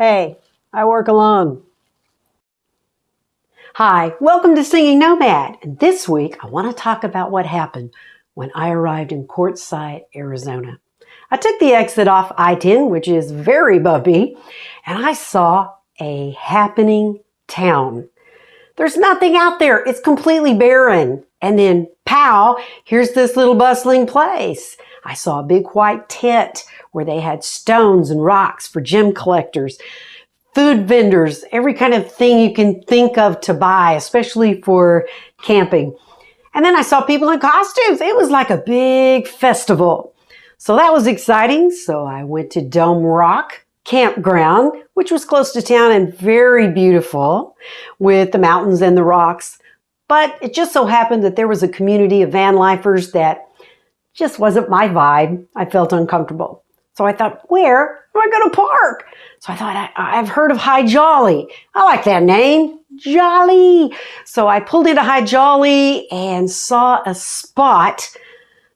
Hey, I work alone. Hi, welcome to Singing Nomad. And this week I want to talk about what happened when I arrived in Quartzsite, Arizona. I took the exit off I-10, which is very bumpy, and I saw a happening town. There's nothing out there. It's completely barren. And then, pow, here's this little bustling place. I saw a big white tent where they had stones and rocks for gem collectors, food vendors, every kind of thing you can think of to buy, especially for camping. And then I saw people in costumes. It was like a big festival. So that was exciting. So I went to Dome Rock Campground, which was close to town and very beautiful with the mountains and the rocks. But it just so happened that there was a community of van lifers that just wasn't my vibe. I felt uncomfortable. So I thought, where am I going to park? So I thought, I've heard of High Jolly. I like that name, Jolly. So I pulled into High Jolly and saw a spot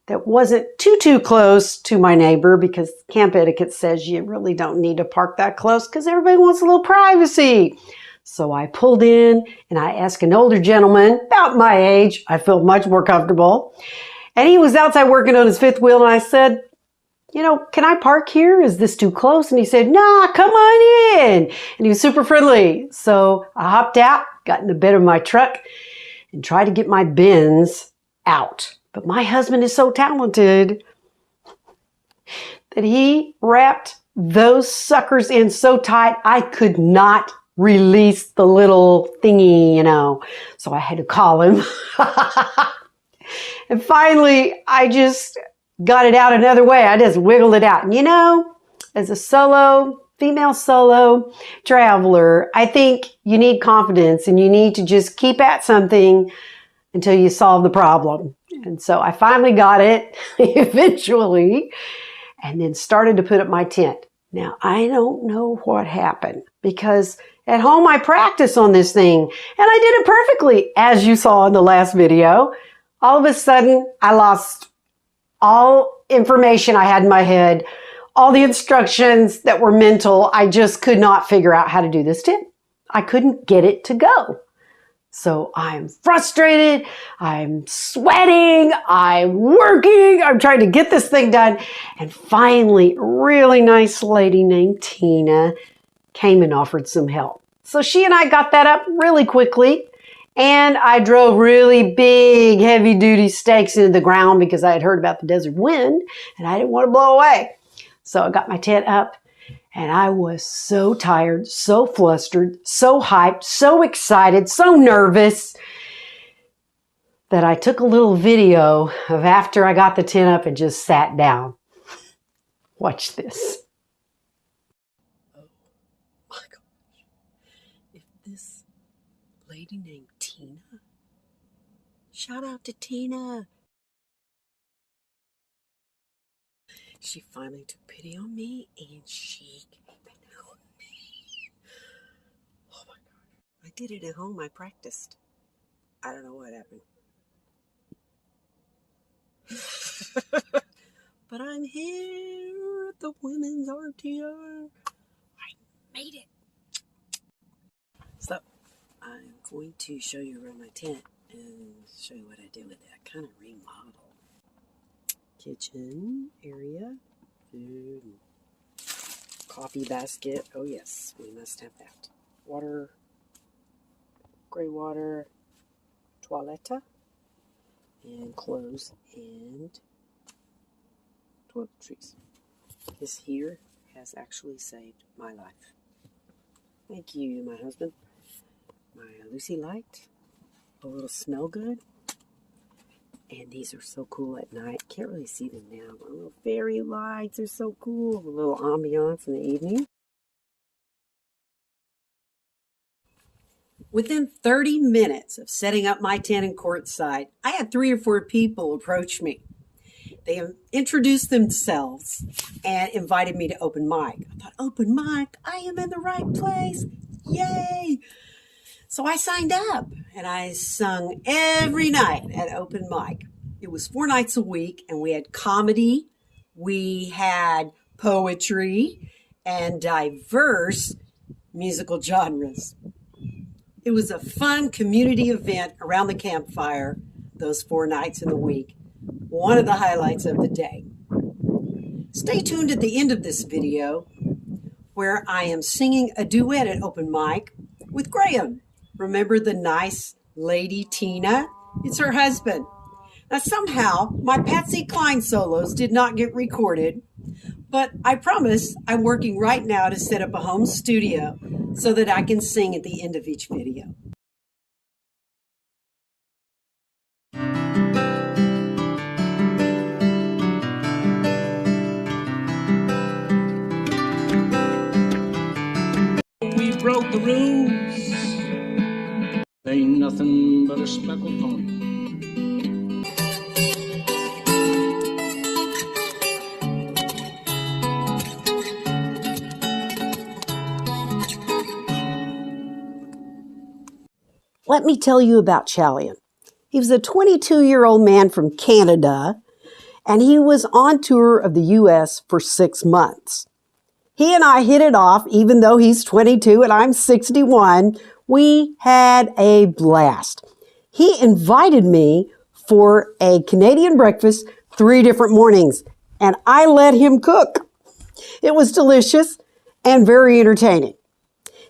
that wasn't too close to my neighbor, because camp etiquette says you really don't need to park that close because everybody wants a little privacy. So I pulled in and I asked an older gentleman about my age. I felt much more comfortable. And he was outside working on his fifth wheel, and I said, can I park here? Is this too close? And he said, nah, come on in. And he was super friendly. So I hopped out, got in the bed of my truck, and tried to get my bins out. But my husband is so talented that he wrapped those suckers in so tight I could not release the little thingy, So I had to call him. And finally, I just got it out another way. I just wiggled it out. And as a female solo traveler, I think you need confidence and you need to just keep at something until you solve the problem. And so I finally got it eventually, and then started to put up my tent. Now, I don't know what happened, because at home I practice on this thing and I did it perfectly, as you saw in the last video. All of a sudden, I lost all information I had in my head, all the instructions that were mental. I just could not figure out how to do this tent. I couldn't get it to go. So I'm frustrated, I'm sweating, I'm working, I'm trying to get this thing done. And finally, a really nice lady named Tina came and offered some help. So she and I got that up really quickly. And I drove really big, heavy-duty stakes into the ground because I had heard about the desert wind and I didn't want to blow away. So I got my tent up, and I was so tired, so flustered, so hyped, so excited, so nervous that I took a little video of after I got the tent up and just sat down. Watch this. Oh my gosh. If this lady named Tina, shout out to Tina. She finally took pity on me and she came and helped me. Oh my God. I did it at home. I practiced. I don't know what happened. But I'm here at the Women's WRTR. I made it. So I'm going to show you around my tent and show you what I did with it. I kind of remodeled. Kitchen area, food, coffee basket. Oh yes, we must have that. Water, gray water, toilette, and clothes and toiletries. This here has actually saved my life. Thank you, my husband. My Lucy light, a little smell good. And these are so cool at night. Can't really see them now, but little fairy lights are so cool. A little ambiance in the evening. Within 30 minutes of setting up my tent in Quartzsite, I had 3 or 4 people approach me. They introduced themselves and invited me to open mic. I thought, open mic? I am in the right place. Yay! So I signed up and I sung every night at open mic. It was 4 nights a week, and we had comedy, we had poetry, and diverse musical genres. It was a fun community event around the campfire those 4 nights in the week, one of the highlights of the day. Stay tuned at the end of this video where I am singing a duet at open mic with Graham. Remember the nice lady Tina? It's her husband. Now somehow my Patsy Cline solos did not get recorded, but I promise I'm working right now to set up a home studio so that I can sing at the end of each video. We broke the rules. Ain't nothing but a speckled pony. Let me tell you about Chalian. He was a 22-year-old man from Canada, and he was on tour of the U.S. for 6 months. He and I hit it off, even though he's 22 and I'm 61. We had a blast. He invited me for a Canadian breakfast 3 different mornings, and I let him cook. It was delicious and very entertaining.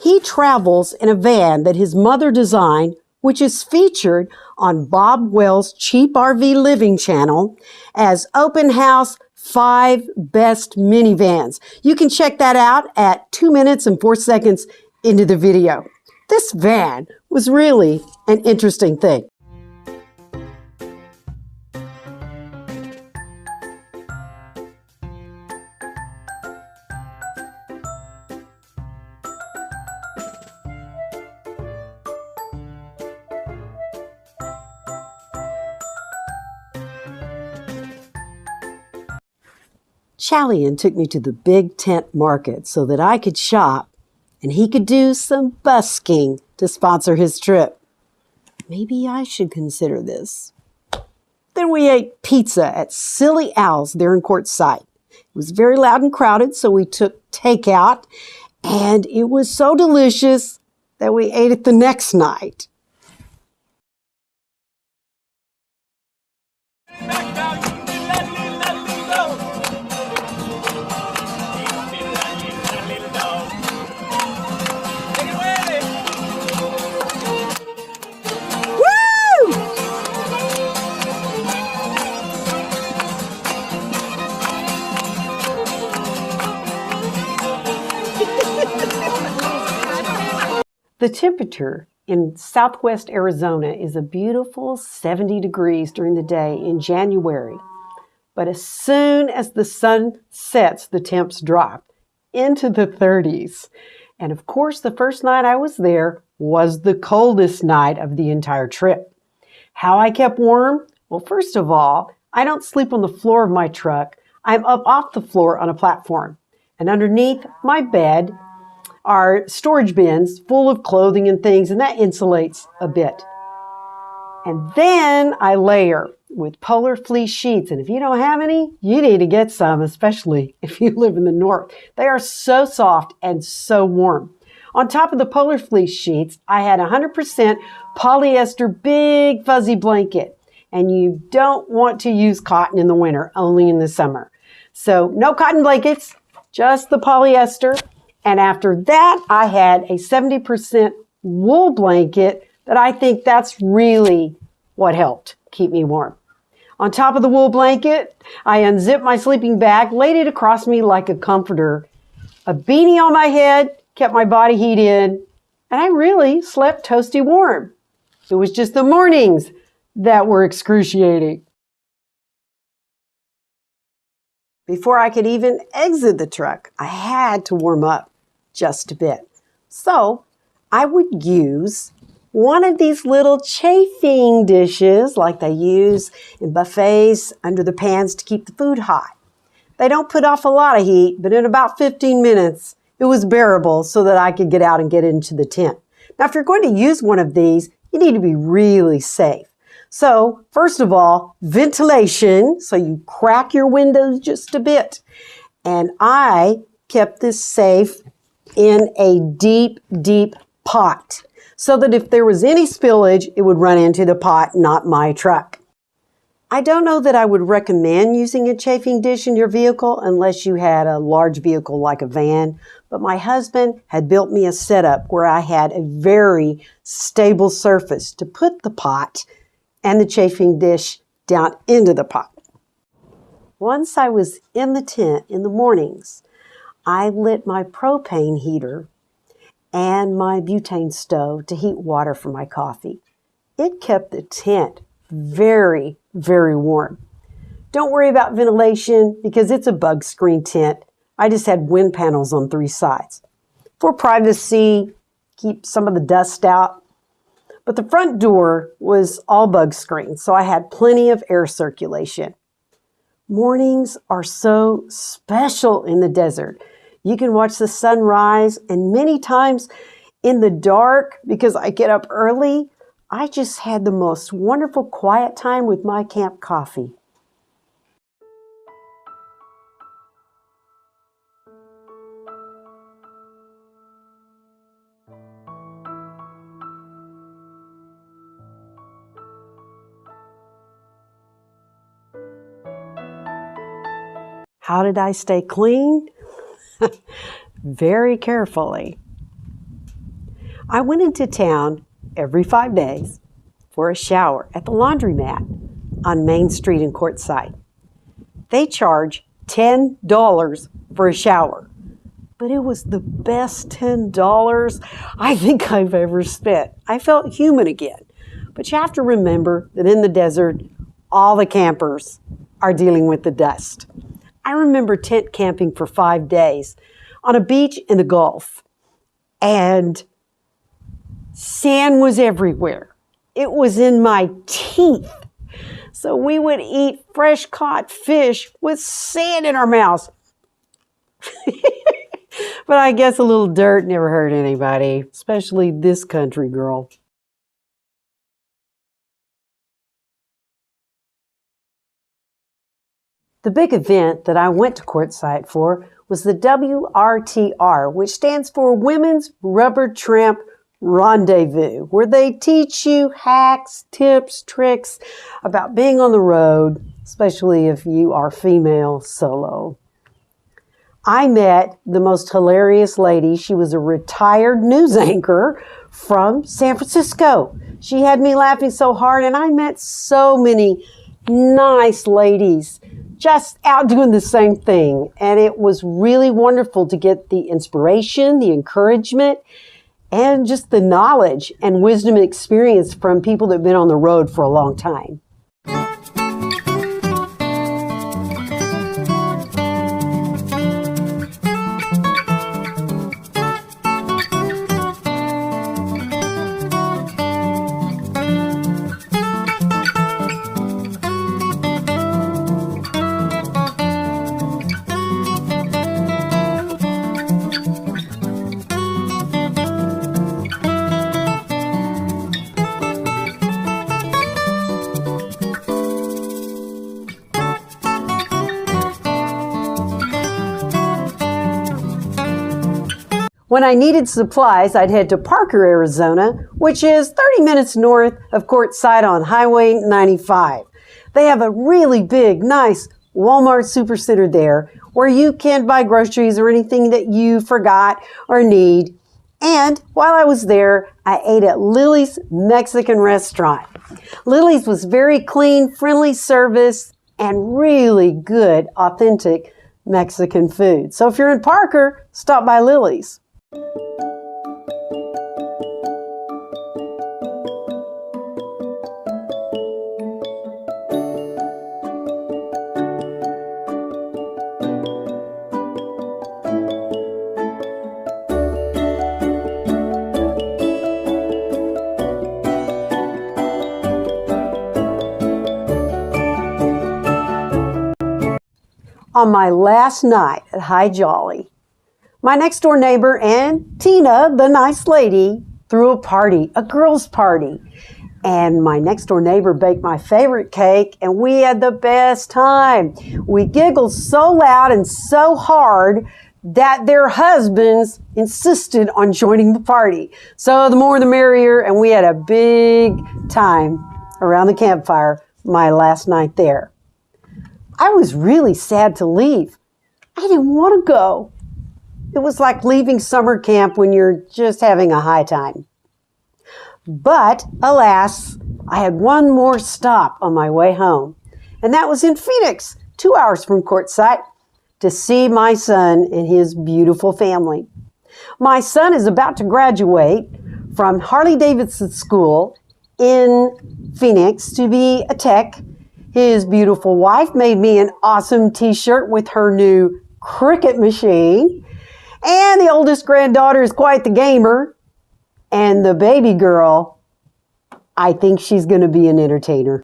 He travels in a van that his mother designed, which is featured on Bob Wells' Cheap RV Living channel as Open House 5 Best Minivans. You can check that out at 2 minutes and 4 seconds into the video. This van was really an interesting thing. Chalian took me to the big tent market so that I could shop and he could do some busking to sponsor his trip. Maybe I should consider this. Then we ate pizza at Silly Owl's there in Quartzsite. It was very loud and crowded, so we took takeout, and it was so delicious that we ate it the next night. The temperature in southwest Arizona is a beautiful 70 degrees during the day in January. But as soon as the sun sets, the temps drop into the 30s. And of course, the first night I was there was the coldest night of the entire trip. How I kept warm? Well, first of all, I don't sleep on the floor of my truck. I'm up off the floor on a platform. And underneath my bed are storage bins full of clothing and things, and that insulates a bit. And then I layer with polar fleece sheets, and if you don't have any, you need to get some, especially if you live in the north. They are so soft and so warm. On top of the polar fleece sheets, I had 100% polyester big fuzzy blanket, and you don't want to use cotton in the winter, only in the summer. So no cotton blankets, just the polyester. And after that, I had a 70% wool blanket that I think that's really what helped keep me warm. On top of the wool blanket, I unzipped my sleeping bag, laid it across me like a comforter. A beanie on my head kept my body heat in, and I really slept toasty warm. It was just the mornings that were excruciating. Before I could even exit the truck, I had to warm up just a bit. So I would use one of these little chafing dishes like they use in buffets under the pans to keep the food hot. They don't put off a lot of heat, but in about 15 minutes, it was bearable so that I could get out and get into the tent. Now, if you're going to use one of these, you need to be really safe. So first of all, ventilation, so you crack your windows just a bit. And I kept this safe in a deep, deep pot so that if there was any spillage, it would run into the pot, not my truck. I don't know that I would recommend using a chafing dish in your vehicle unless you had a large vehicle like a van, but my husband had built me a setup where I had a very stable surface to put the pot and the chafing dish down into the pot. Once I was in the tent in the mornings, I lit my propane heater and my butane stove to heat water for my coffee. It kept the tent very, very warm. Don't worry about ventilation because it's a bug screen tent. I just had wind panels on 3 sides. For privacy, keep some of the dust out. But the front door was all bug screen, so I had plenty of air circulation. Mornings are so special in the desert. You can watch the sun rise, and many times in the dark, because I get up early, I just had the most wonderful quiet time with my camp coffee. How did I stay clean? Very carefully. I went into town every 5 days for a shower at the laundromat on Main Street in Quartzsite. They charge $10 for a shower, but it was the best $10 I think I've ever spent. I felt human again. But you have to remember that in the desert, all the campers are dealing with the dust. I remember tent camping for 5 days on a beach in the Gulf, and sand was everywhere. It was in my teeth. So we would eat fresh caught fish with sand in our mouths. But I guess a little dirt never hurt anybody, especially this country girl. The big event that I went to Quartzsite for was the WRTR, which stands for Women's Rubber Tramp Rendezvous, where they teach you hacks, tips, tricks about being on the road, especially if you are female solo. I met the most hilarious lady. She was a retired news anchor from San Francisco. She had me laughing so hard, and I met so many nice ladies just out doing the same thing. And it was really wonderful to get the inspiration, the encouragement, and just the knowledge and wisdom and experience from people that have been on the road for a long time. When I needed supplies, I'd head to Parker, Arizona, which is 30 minutes north of Quartzsite on Highway 95. They have a really big, nice Walmart supercenter there where you can buy groceries or anything that you forgot or need. And while I was there, I ate at Lily's Mexican restaurant. Lily's was very clean, friendly service, and really good, authentic Mexican food. So if you're in Parker, stop by Lily's. On my last night at High Jolly, my next door neighbor and Tina, the nice lady, threw a party, a girls' party. And my next door neighbor baked my favorite cake, and we had the best time. We giggled so loud and so hard that their husbands insisted on joining the party. So the more the merrier, and we had a big time around the campfire my last night there. I was really sad to leave. I didn't want to go. It was like leaving summer camp when you're just having a high time. But alas, I had one more stop on my way home, and that was in Phoenix, 2 hours from Quartzsite, to see my son and his beautiful family. My son is about to graduate from Harley-Davidson School in Phoenix to be a tech. His beautiful wife made me an awesome t-shirt with her new Cricut machine. And the oldest granddaughter is quite the gamer. And the baby girl, I think she's going to be an entertainer.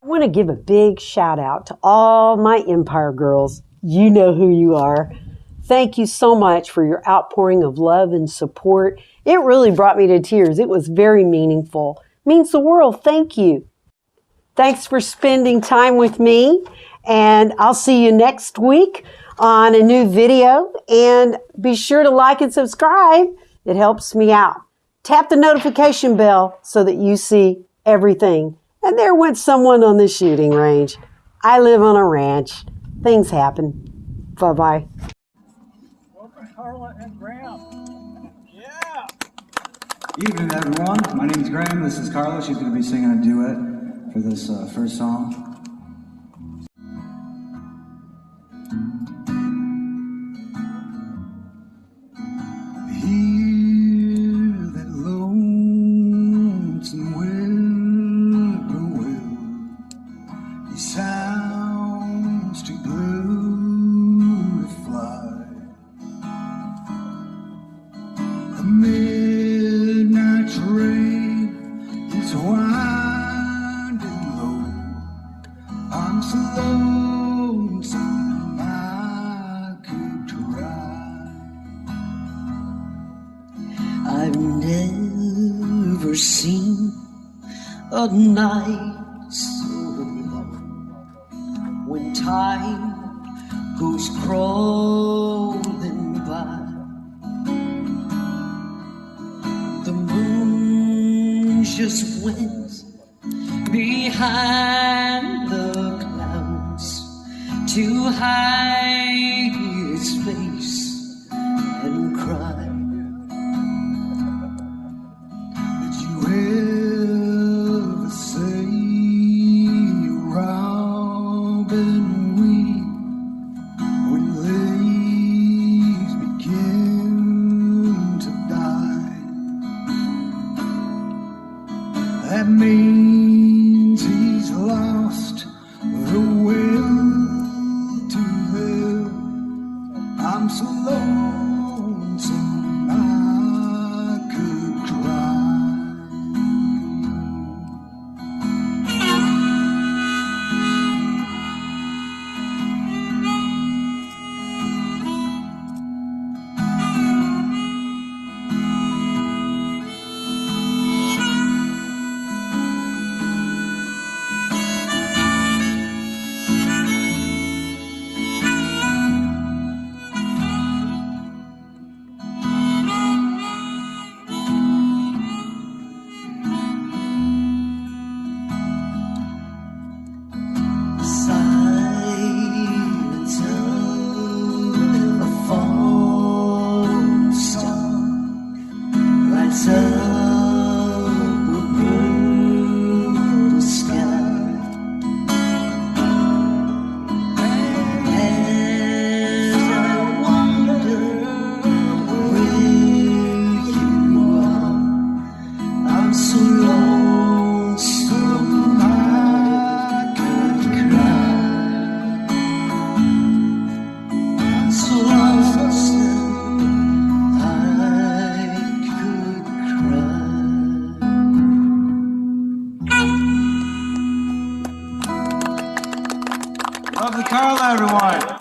I want to give a big shout out to all my Empire girls. You know who you are. Thank you so much for your outpouring of love and support. It really brought me to tears. It was very meaningful. It means the world. Thank you. Thanks for spending time with me, and I'll see you next week on a new video. And be sure to like and subscribe. It helps me out. Tap the notification bell so that you see everything. And there went someone on the shooting range. I live on a ranch. Things happen. Bye-bye. Welcome, Carla and Graham. Yeah. Evening, everyone. My name is Graham. This is Carla. She's going to be singing a duet for this first song. I've never seen a night so long when time goes crawling by. The moon just went behind the clouds to hide its face and cry. That means he's lost the will to live. I'm so lonesome I could cry. Love the Carla, everyone.